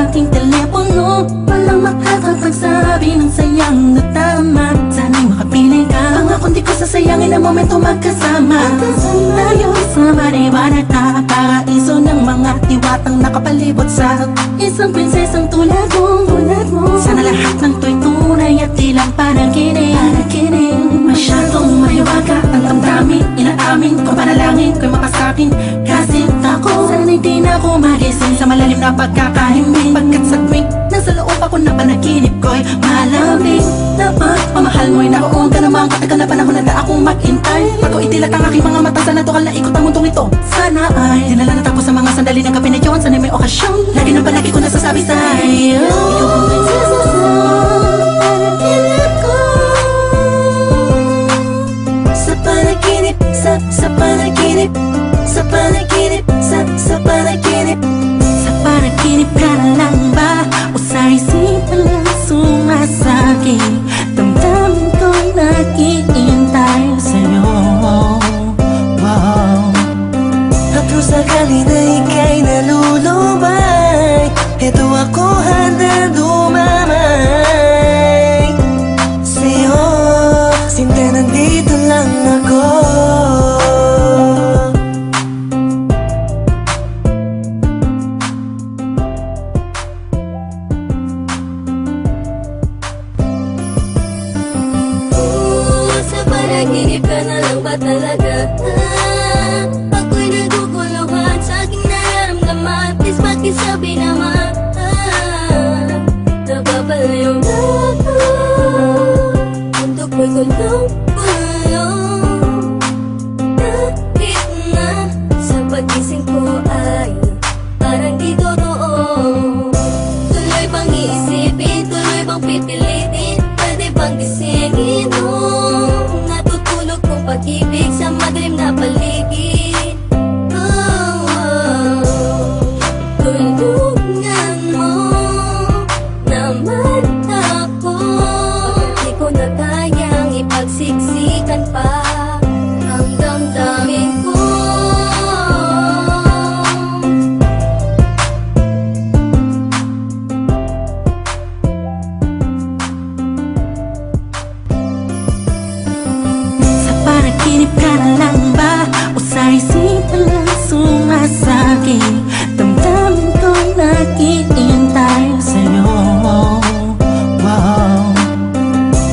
ating telepono. Walang makakapagsabi ng sayang na tama. Sana'y makapiling ka. Pangakong di ko sasayangin ang momento magkasama. Tayo sa maliwanag na paraiso ng mga diwatang nakapalibot sa isang prinsesang tulad mo. Sana lahat ng to'y tunay at di lang panaginip. Masyadong mahiwaga ang damdamin. Inaamin ko panalangin ko'y makasakin. Kasi tako sana'y di na ako magising sa malalim na pagkakahimbing. Pagkat sa tuwing nasa loob ako na panaginip ko'y malamig. Dapat mamahal mo'y naroon ka namang katagal na panahon na akong maghintay. Bago itilat ang aking mga mata sa natural na ikot ang mundong ito. Sana ay dinala natapos sa mga sandali ng gabi na yun. Sana'y may okasyon. Lagi ng palagi ko nasasabi sa'yo, ikaw ang prinsesa sa panaginip ko. Sa panaginip, sa panaginip, sa panaginip, sa panaginip. Sa panaginip ka na lang ba? O sa isipan lang sumasakit? Damdamin ko'y naghihintay sa'yo. At kung sakali na ika'y nalulubay, eto ako handa dumamay sa'yo. Sinta, nandito lang ako. Sa panaginip ka na lang ba talaga? Ako'y naguguluhan sa aking nararamdaman. Please pakisabi naman, nababaliw na ako. Mundo ko'y gulong-gulong. Kahit na sa pagising ko ay parang di totoo. Tuloy bang iisipin, tuloy bang pipilitin? Pwede bang gisingin nung natutulog kong pag-ibig sa madilim na paligid? Tulungan mo naman ako. Di ko na kayang ipagsiksikan pa ang damdamin ko. Sa panaginip ka na lang ba? O sa isipan lang sumasakit? Damdamin ko'y naghihintay sa'yo.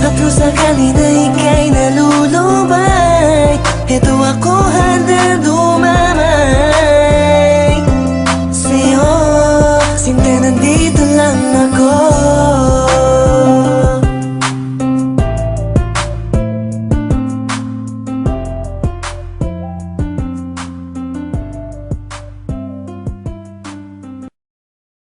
At kung sakali na ika'y